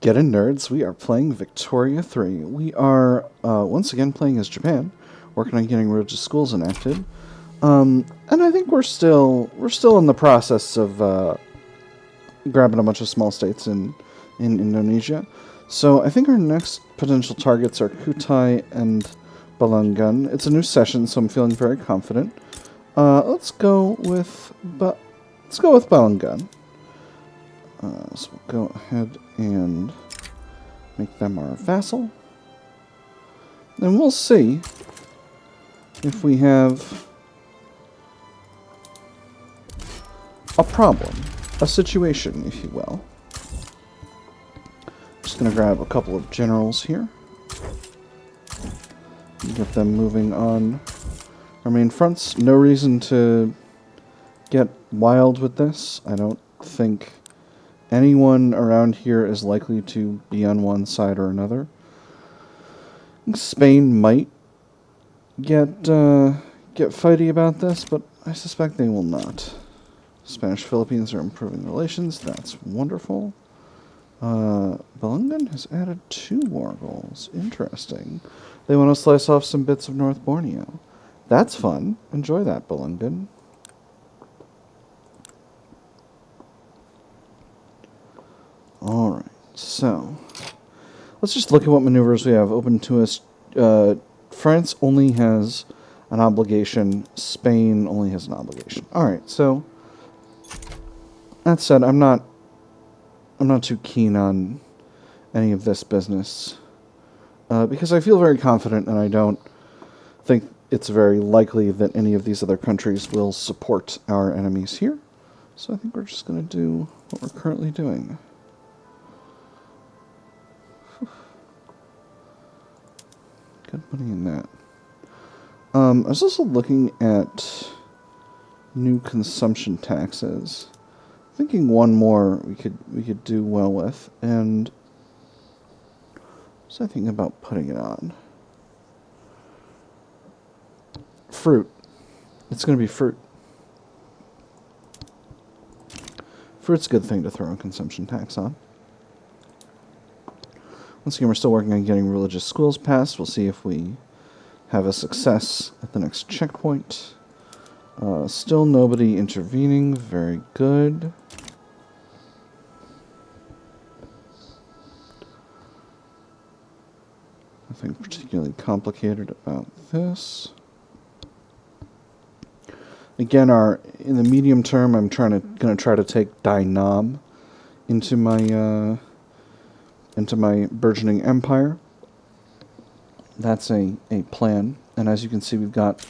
Get in, nerds. We are playing Victoria 3. We are, once again, playing as Japan, working on getting religious schools enacted. And I think we're still in the process of grabbing a bunch of small states in Indonesia. So I think our next potential targets are Kutai and Bulungan. It's a new session, so I'm feeling very confident. Let's go with Bulungan. So we'll go ahead and make them our vassal. And we'll see if we have a problem, a situation, if you will. Just going to grab a couple of generals here. Get them moving on our main fronts. No reason to get wild with this. I don't think anyone around here is likely to be on one side or another. Spain might get fighty about this, but I suspect they will not. Spanish-Philippines are improving relations. That's wonderful. Bulungan has added 2 war goals. Interesting. They want to slice off some bits of North Borneo. That's fun. Enjoy that, Bulungan. Alright, so let's just look at what maneuvers we have open to us. France only has an obligation. Spain only has an obligation. Alright, so that said, I'm not too keen on any of this business. Because I feel very confident, and I don't think it's very likely that any of these other countries will support our enemies here. So I think we're just going to do what we're currently doing. Good money in that. I was also looking at new consumption taxes. Thinking one more we could do well with, and so I think about putting it on. Fruit. It's going to be fruit. Fruit's a good thing to throw a consumption tax on. Once again, we're still working on getting religious schools passed. We'll see if we have a success at the next checkpoint. Still nobody intervening. Very good. Nothing particularly complicated about this. Again, in the medium term, I'm gonna try to take Dai Nam into my burgeoning empire. That's a plan, and as you can see, we've got.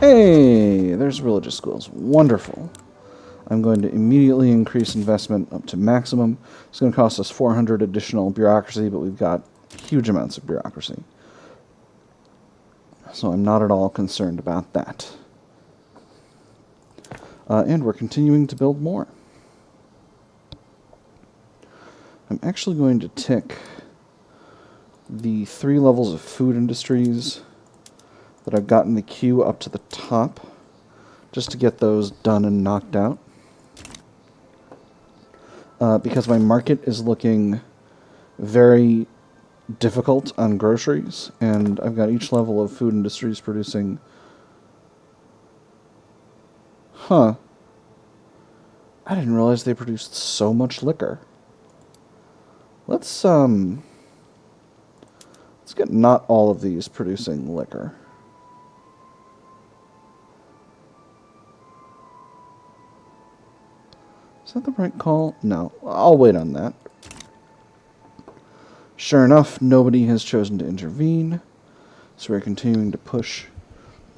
Hey, there's religious schools. Wonderful. I'm going to immediately increase investment up to maximum. It's going to cost us 400 additional bureaucracy, but we've got huge amounts of bureaucracy. So I'm not at all concerned about that. And we're continuing to build more. I'm actually going to tick the 3 levels of food industries that I've got in the queue up to the top, just to get those done and knocked out. Because my market is looking very difficult on groceries, and I've got each level of food industries producing. Huh. I didn't realize they produced so much liquor. Let's get not all of these producing liquor. Is that the right call? No. I'll wait on that. Sure enough, nobody has chosen to intervene, so we're continuing to push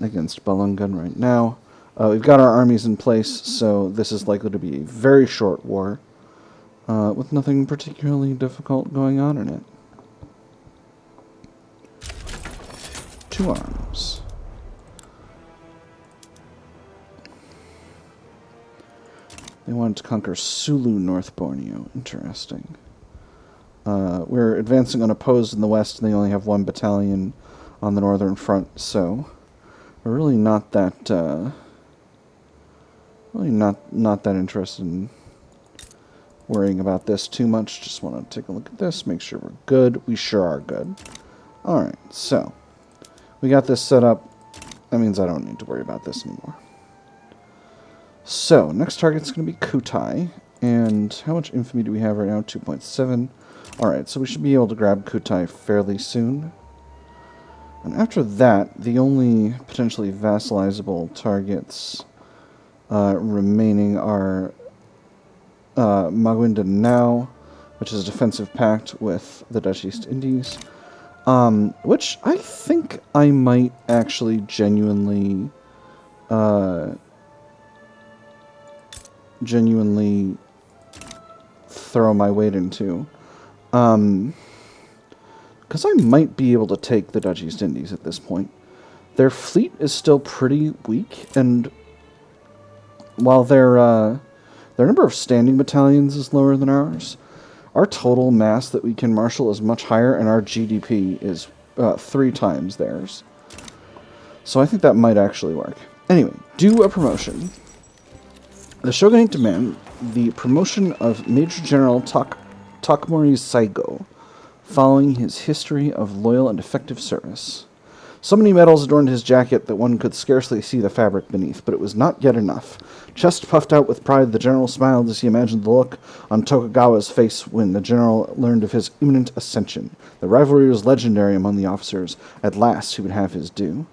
against Bulungan right now. We've got our armies in place, so this is likely to be a very short war, with nothing particularly difficult going on in it. 2 arms. They wanted to conquer Sulu, North Borneo. Interesting. We're advancing unopposed in the west, and they only have 1 battalion on the northern front, so we're really not that not that interested in worrying about this too much. Just want to take a look at this, make sure we're good. We sure are good. Alright, so we got this set up. That means I don't need to worry about this anymore. So, next target's going to be Kutai. And how much infamy do we have right now? 2.7. Alright, so we should be able to grab Kutai fairly soon. And after that, the only potentially vassalizable targets remaining are Maguinda Now, which is a defensive pact with the Dutch East Indies, which I think I might actually genuinely throw my weight into. Because I might be able to take the Dutch East Indies at this point. Their fleet is still pretty weak, and while their number of standing battalions is lower than ours, our total mass that we can marshal is much higher, and our GDP is 3 times theirs. So I think that might actually work. Anyway, do a promotion. The Shogunate demand the promotion of Major General Takamori Saigo, following his history of loyal and effective service. So many medals adorned his jacket that one could scarcely see the fabric beneath, but it was not yet enough. Chest puffed out with pride, the general smiled as he imagined the look on Tokugawa's face when the general learned of his imminent ascension. The rivalry was legendary among the officers. At last, he would have his due.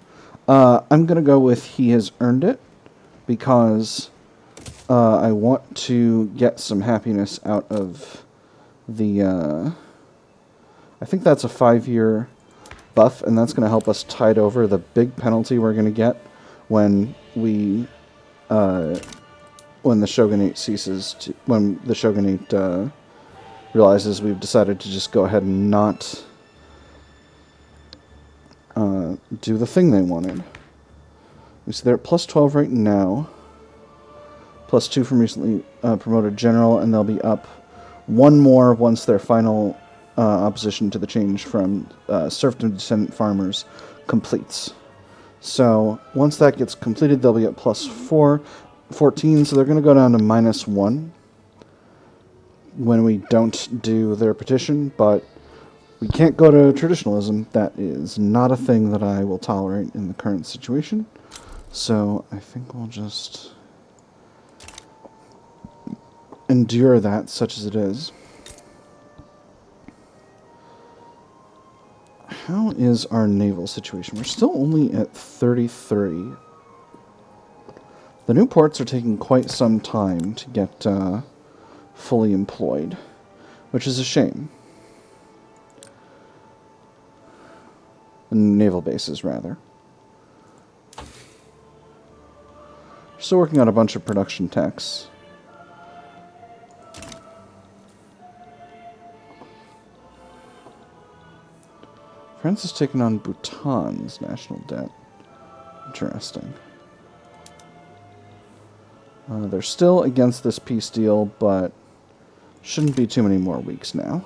I'm going to go with he has earned it, because I want to get some happiness out of the... I think that's a 5-year buff, and that's going to help us tide over the big penalty we're going to get when we, when the Shogunate ceases to, when the Shogunate realizes we've decided to just go ahead and not do the thing they wanted. So they're at plus 12 right now, plus 2 from recently promoted general, and they'll be up 1 more once their final opposition to the change from serfdom descendant farmers completes. So once that gets completed, they'll be at plus 14, so they're going to go down to minus 1 when we don't do their petition, but we can't go to traditionalism. That is not a thing that I will tolerate in the current situation. So I think we'll just endure that, such as it is. How is our naval situation? We're still only at 33. The new ports are taking quite some time to get fully employed, which is a shame. Naval bases, rather. Still working on a bunch of production techs. France has taken on Bhutan's national debt. Interesting. They're still against this peace deal, but shouldn't be too many more weeks now.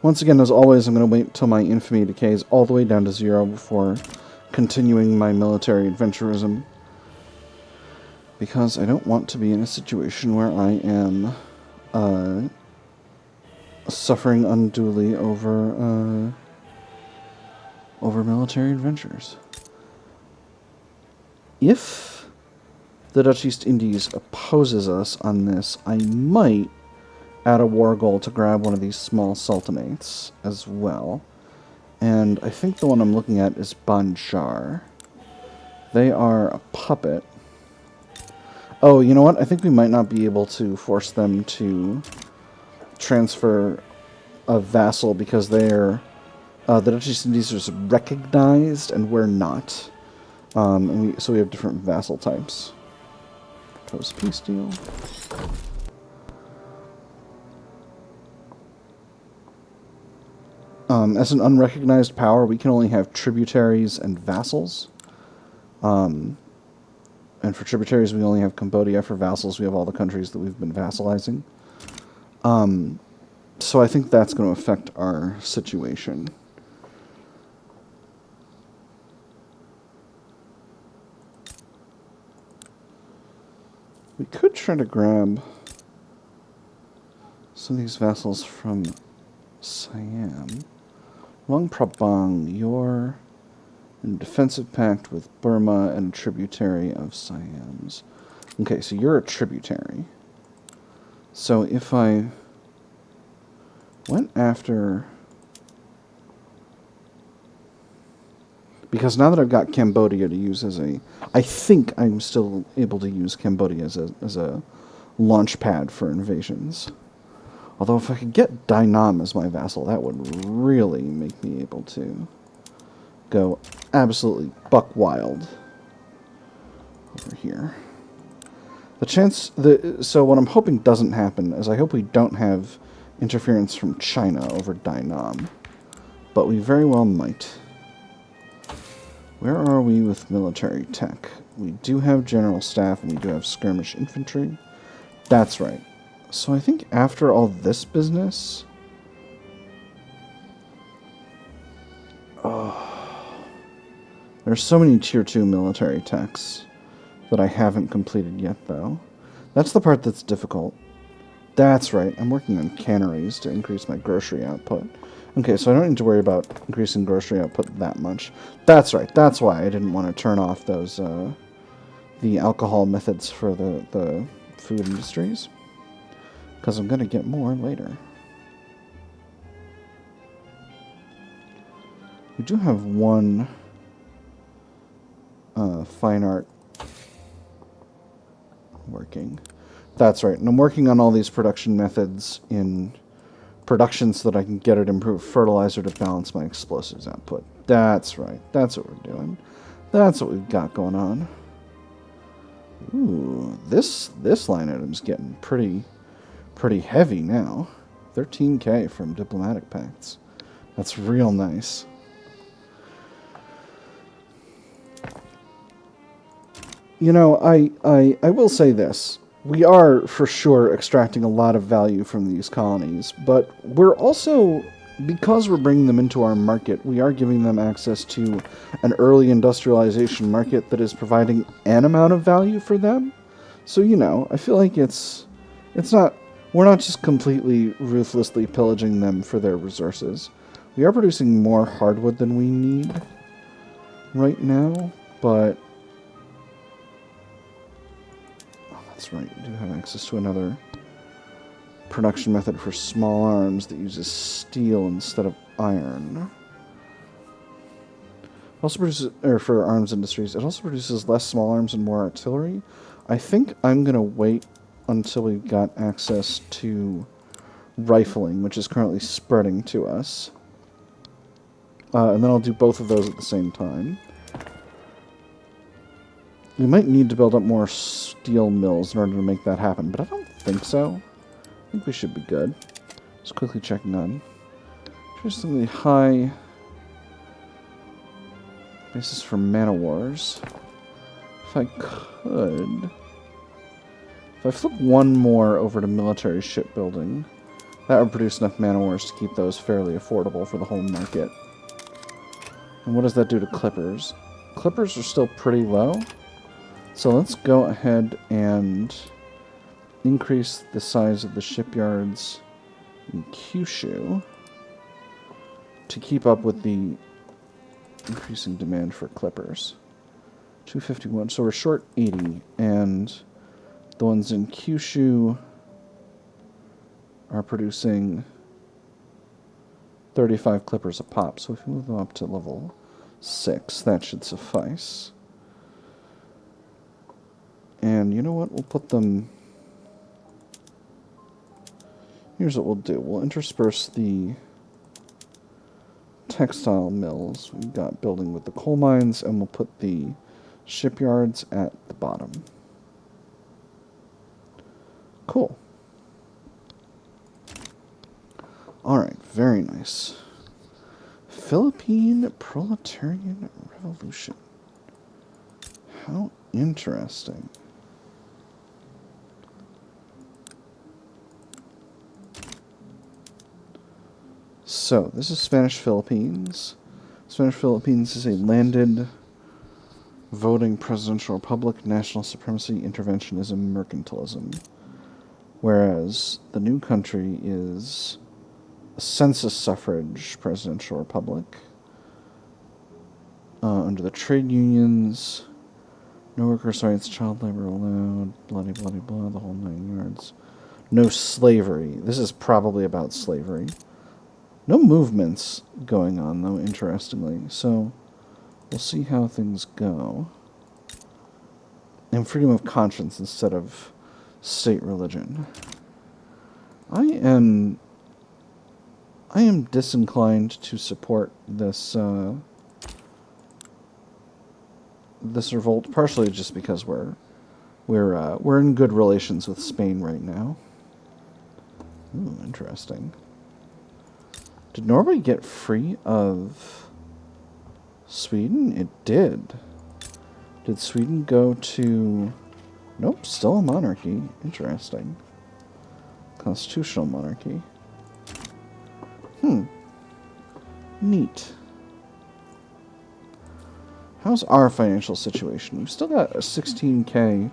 Once again, as always, I'm going to wait till my infamy decays all the way down to 0 before continuing my military adventurism, because I don't want to be in a situation where I am suffering unduly over military adventures. If the Dutch East Indies opposes us on this, I might add a war goal to grab one of these small sultanates as well. And I think the one I'm looking at is Banjar. They are a puppet. Oh, you know what? I think we might not be able to force them to transfer a vassal because they're the Dutch East Indies are recognized and we're not. So we have different vassal types. Post peace deal. As an unrecognized power, we can only have tributaries and vassals. And for tributaries, we only have Cambodia. For vassals, we have all the countries that we've been vassalizing. So I think that's going to affect our situation. We could try to grab some of these vassals from Siam. Luang Prabang, you're in a defensive pact with Burma and a tributary of Siam's. Okay, so you're a tributary. So if I went after... Because now that I've got Cambodia to use as a... I think I'm still able to use Cambodia as a launch pad for invasions. Although if I could get Dainam as my vassal, that would really make me able to go absolutely buck wild over here. The chance... So what I'm hoping doesn't happen is I hope we don't have interference from China over Dainam. But we very well might. Where are we with military tech? We do have general staff and we do have skirmish infantry. That's right. So I think after all this business... Oh, there's so many tier 2 military techs that I haven't completed yet, though. That's the part that's difficult. That's right. I'm working on canneries to increase my grocery output. Okay, so I don't need to worry about increasing grocery output that much. That's right. That's why I didn't want to turn off those, the alcohol methods for the food industries. Because I'm going to get more later. We do have one fine art working. That's right. And I'm working on all these production methods in production so that I can get it improved fertilizer to balance my explosives output. That's right. That's what we're doing. That's what we've got going on. Ooh, this line item's getting pretty heavy now. 13k from diplomatic pacts. That's real nice. You know, I will say this. We are, for sure, extracting a lot of value from these colonies, but we're also, because we're bringing them into our market, we are giving them access to an early industrialization market that is providing an amount of value for them. So, you know, I feel like it's not, we're not just completely ruthlessly pillaging them for their resources. We are producing more hardwood than we need right now, but... That's right, we do have access to another production method for small arms that uses steel instead of iron. Also produces, or for arms industries, it also produces less small arms and more artillery. I think I'm going to wait until we've got access to rifling, which is currently spreading to us. And then I'll do both of those at the same time. We might need to build up more steel mills in order to make that happen, but I don't think so. I think we should be good. Just quickly check none. Interestingly high basis for mana wars. If I could... If I flip one more over to military shipbuilding, that would produce enough mana wars to keep those fairly affordable for the whole market. And what does that do to clippers? Clippers are still pretty low. So let's go ahead and increase the size of the shipyards in Kyushu to keep up with the increasing demand for clippers. 251, so we're short 80, and the ones in Kyushu are producing 35 clippers a pop, so if we move them up to level 6, that should suffice. And you know what? We'll put them... Here's what we'll do. We'll intersperse the textile mills we've got building with the coal mines, and we'll put the shipyards at the bottom. Cool. Alright, very nice. Philippine Proletarian Revolution. How interesting. So, this is Spanish Philippines. Spanish Philippines is a landed voting, presidential republic, national supremacy, interventionism, mercantilism. Whereas the new country is a census suffrage presidential republic. Under the trade unions, no workers' rights, child labor allowed, bloody, bloody, blah, the whole 9 yards. No slavery. This is probably about slavery. No movements going on, though, interestingly. So, we'll see how things go. And freedom of conscience instead of state religion. I am disinclined to support this this revolt, partially just because we're in good relations with Spain right now. Ooh, interesting. Did Norway get free of Sweden? It did. Did Sweden go to... Nope, still a monarchy. Interesting. Constitutional monarchy. Neat. How's our financial situation? We've still got a 16K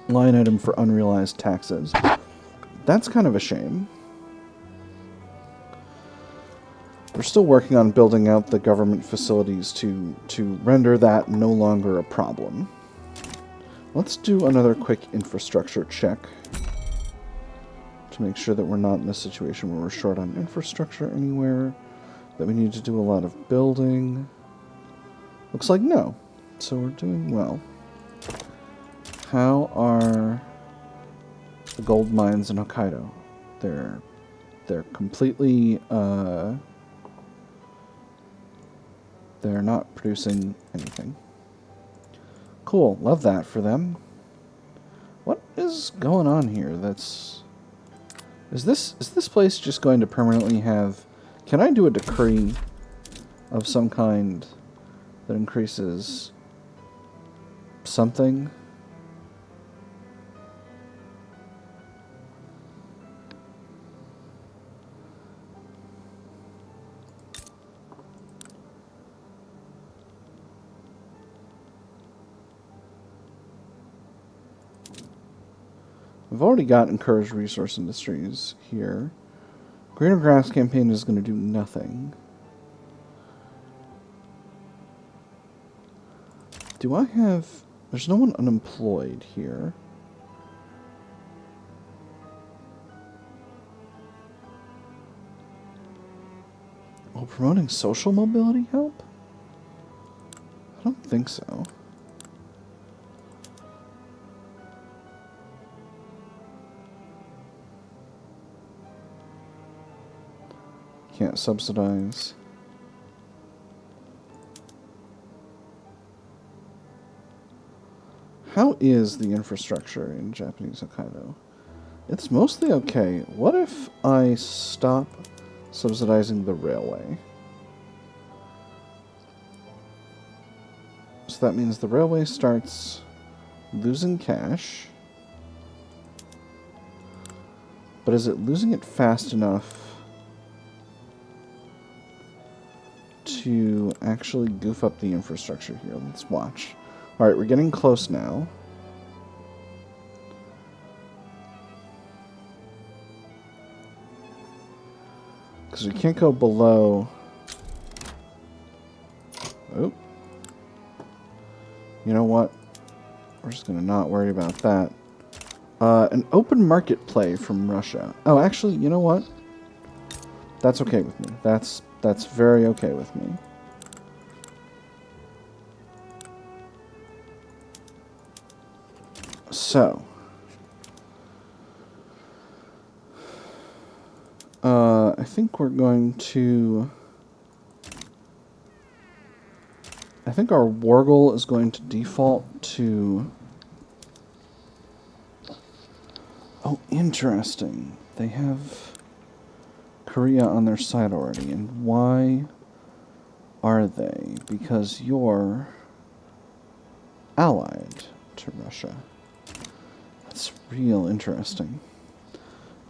line item for unrealized taxes. That's kind of a shame. We're still working on building out the government facilities to render that no longer a problem. Let's do another quick infrastructure check to make sure that we're not in a situation where we're short on infrastructure anywhere, that we need to do a lot of building. Looks like no. So we're doing well. How are the gold mines in Hokkaido? They're completely they're not producing anything. Cool, love that for them. What is going on here? Is this place just going to permanently have... Can I do a decree of some kind that increases something? I've already got encouraged resource industries here. Greener Grass campaign is going to do nothing. Do I have... There's no one unemployed here. Will promoting social mobility help? I don't think so. Can't subsidize. How is the infrastructure in Japanese Hokkaido? It's mostly okay. What if I stop subsidizing the railway? So that means the railway starts losing cash. But is it losing it fast enough to actually goof up the infrastructure here? Let's watch. Alright, we're getting close now. Because we can't go below... Oh. You know what? We're just going to not worry about that. An open market play from Russia. Oh, actually, you know what? That's okay with me. That's very okay with me. So, I think we're going to... I think our war goal is going to default to... Oh, interesting. They have Korea on their side already. And why are they? Because you're allied to Russia. That's real interesting.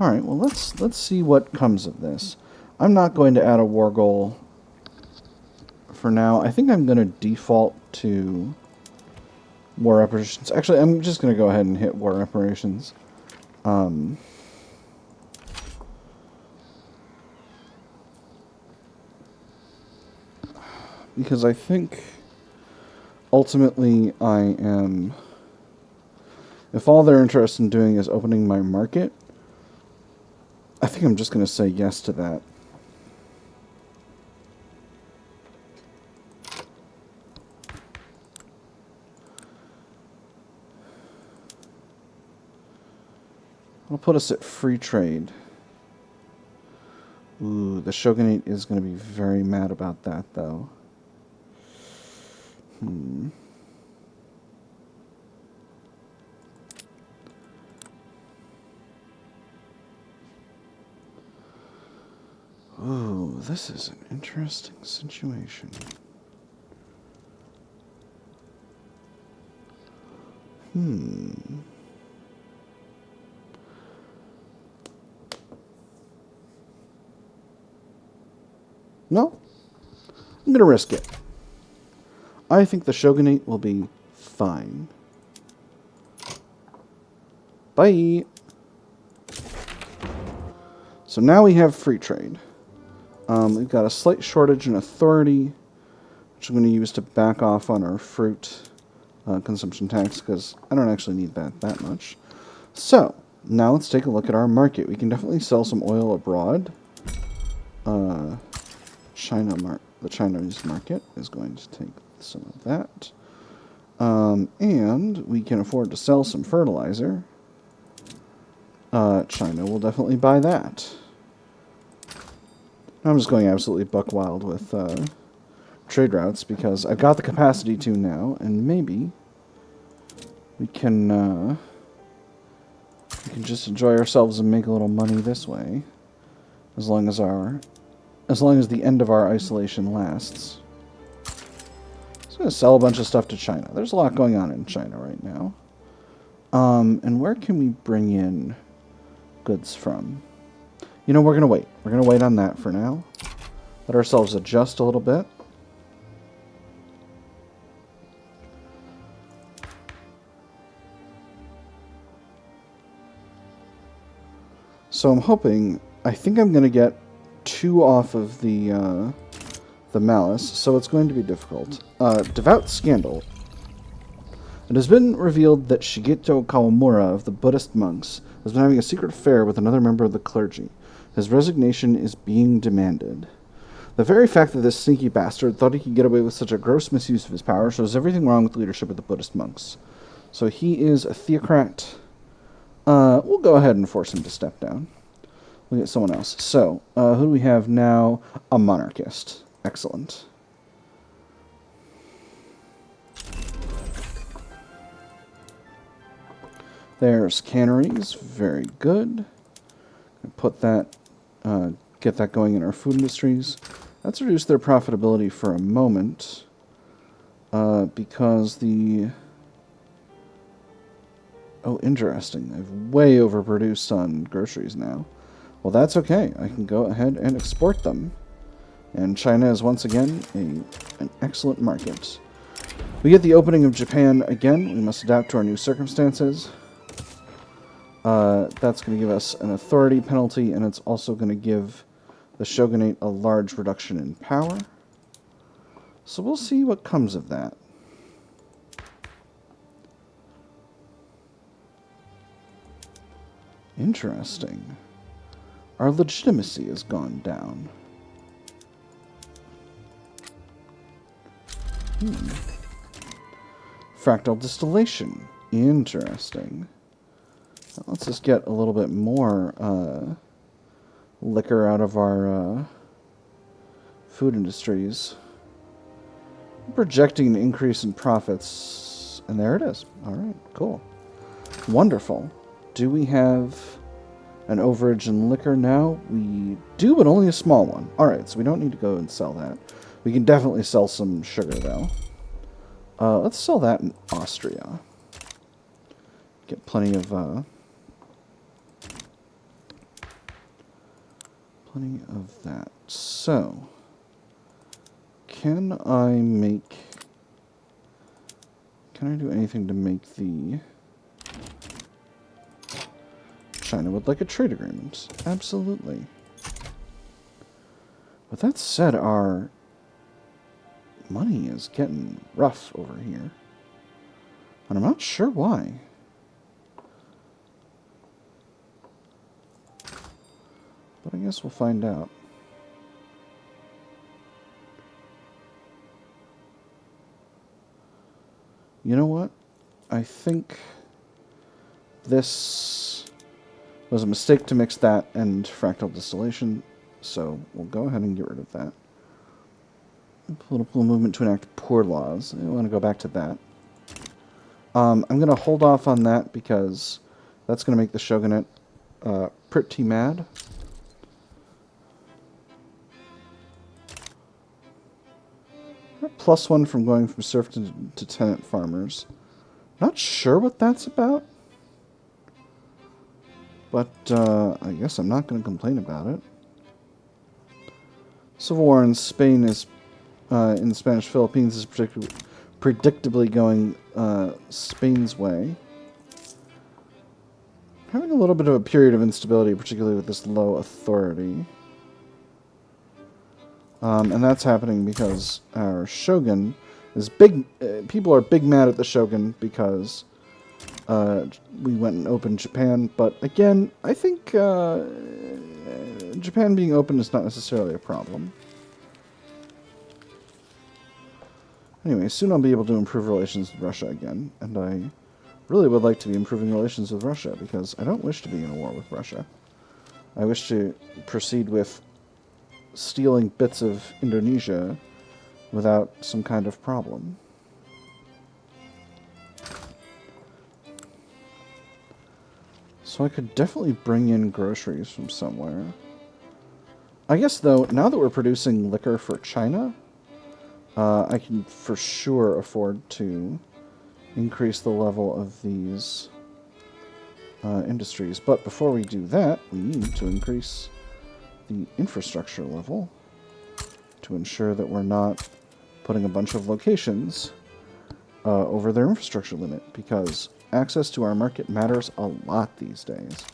Alright, well let's see what comes of this. I'm not going to add a war goal for now. I think I'm going to default to war reparations. Actually, I'm just going to go ahead and hit war reparations. Because I think ultimately I am... If all they're interested in doing is opening my market, I think I'm just going to say yes to that. I'll put us at free trade. Ooh, the Shogunate is going to be very mad about that, though. Ooh, this is an interesting situation. No, I'm going to risk it. I think the Shogunate will be fine. Bye. So now we have free trade. We've got a slight shortage in authority, which I'm going to use to back off on our fruit consumption tax, because I don't actually need that much. So, now let's take a look at our market. We can definitely sell some oil abroad. The Chinese market is going to take some of that. And we can afford to sell some fertilizer. China will definitely buy that. I'm just going absolutely buck wild with trade routes because I've got the capacity to now, and maybe we can just enjoy ourselves and make a little money this way, as long as the end of our isolation lasts. I'm going to sell a bunch of stuff to China. There's a lot going on in China right now. And where can we bring in goods from? You know, we're going to wait. We're going to wait on that for now. Let ourselves adjust a little bit. So I'm hoping... I think I'm going to get 2 off of the malice, so it's going to be difficult. Devout scandal. It has been revealed that Shigeto Kawamura of the Buddhist Monks has been having a secret affair with another member of the clergy. His resignation is being demanded. The very fact that this sneaky bastard thought he could get away with such a gross misuse of his power shows everything wrong with the leadership of the Buddhist monks. So he is a theocrat. We'll go ahead and force him to step down. We'll get someone else. So, who do we have now? A monarchist. Excellent. There's canneries. Very good. Put that, get that going in our food industries. Let's reduce their profitability for a moment, because the... Oh, interesting. They've way overproduced on groceries now. Well, that's okay. I can go ahead and export them. And China is once again an excellent market. We get the opening of Japan again. We must adapt to our new circumstances. That's going to give us an authority penalty, and it's also going to give the Shogunate a large reduction in power. So we'll see what comes of that. Interesting. Our legitimacy has gone down. Fractal distillation. Interesting. Let's just get a little bit more liquor out of our food industries. Projecting an increase in profits. And there it is. All right, cool. Wonderful. Do we have an overage in liquor now? We do, but only a small one. All right, so we don't need to go and sell that. We can definitely sell some sugar, though. Let's sell that in Austria. Get plenty of that. So, Can I do anything to make the China would like a trade agreement? Absolutely. With that said, our money is getting rough over here. And I'm not sure why. But I guess we'll find out. You know what? I think this was a mistake to mix that and fractal distillation, so we'll go ahead and get rid of that. Political movement to enact poor laws. I want to go back to that. I'm going to hold off on that because that's going to make the Shogunate pretty mad. +1 from going from serf to tenant farmers. Not sure what that's about. But I guess I'm not going to complain about it. Civil war in Spain is in the Spanish Philippines is predictably going Spain's way. Having a little bit of a period of instability, particularly with this low authority. And that's happening because our shogun is big. People are big mad at the shogun because we went and opened Japan. But again, I think Japan being open is not necessarily a problem. Anyway, soon I'll be able to improve relations with Russia again, and I really would like to be improving relations with Russia because I don't wish to be in a war with Russia. I wish to proceed with stealing bits of Indonesia without some kind of problem. So I could definitely bring in groceries from somewhere. I guess, though, now that we're producing liquor for China, I can for sure afford to increase the level of these industries. But before we do that, we need to increase the infrastructure level to ensure that we're not putting a bunch of locations over their infrastructure limit, because access to our market matters a lot these days.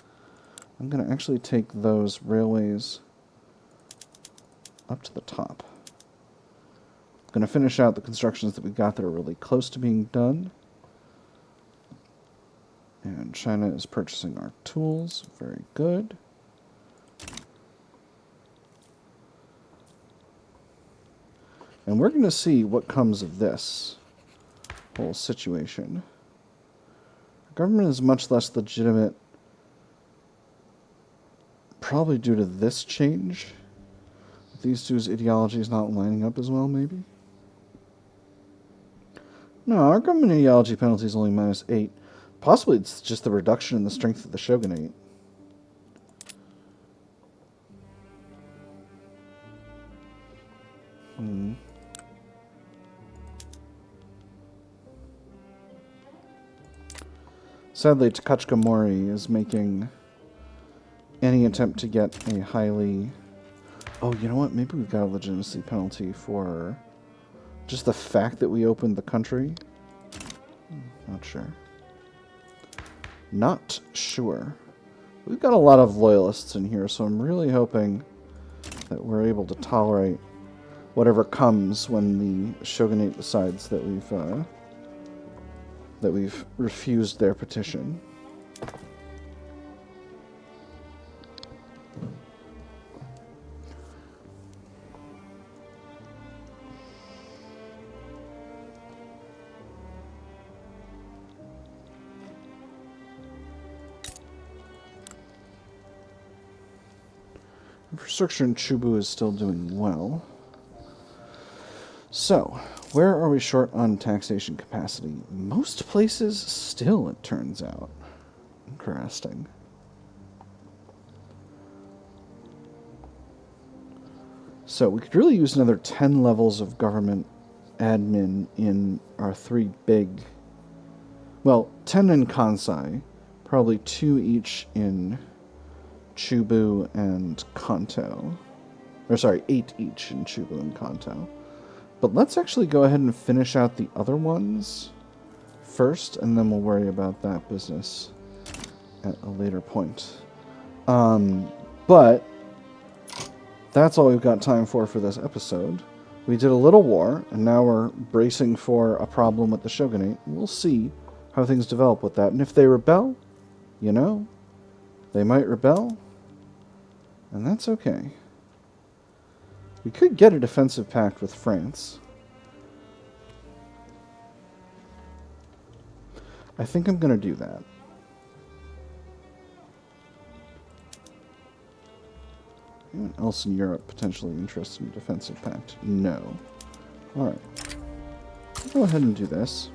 I'm going to actually take those railways up to the top. I'm going to finish out the constructions that we got that are really close to being done. And China is purchasing our tools. Very good. And we're going to see what comes of this whole situation. The government is much less legitimate, probably due to this change. These two's ideologies not lining up as well, maybe? No, our government ideology penalty is only -8. Possibly it's just the reduction in the strength of the Shogunate. Sadly, Takachika Mori is making any attempt to get a highly... Oh, you know what? Maybe we've got a legitimacy penalty for just the fact that we opened the country. Not sure. Not sure. We've got a lot of loyalists in here, so I'm really hoping that we're able to tolerate whatever comes when the Shogunate decides that we've refused their petition. Infrastructure in Chubu is still doing well. So, where are we short on taxation capacity? Most places still, it turns out. Interesting. So, we could really use another 10 levels of government admin in our 3 big... Well, 10 in Kansai. Probably 2 each in Chubu and Kanto. Or sorry, 8 each in Chubu and Kanto. But let's actually go ahead and finish out the other ones first, and then we'll worry about that business at a later point. But that's all we've got time for this episode. We did a little war, and now we're bracing for a problem with the Shogunate. We'll see how things develop with that. And if they rebel, you know, they might rebel, and that's okay. We could get a defensive pact with France. I think I'm going to do that. Anyone else in Europe potentially interested in a defensive pact? No. Alright. Go ahead and do this.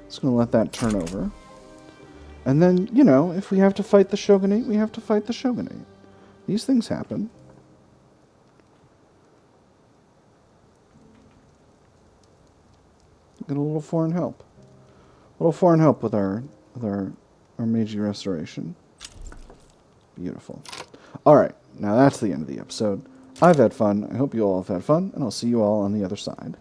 Just going to let that turn over. And then, you know, if we have to fight the Shogunate, we have to fight the Shogunate. These things happen. Get a little foreign help. A little foreign help with our Meiji Restoration. Beautiful. Alright, now that's the end of the episode. I've had fun. I hope you all have had fun, and I'll see you all on the other side.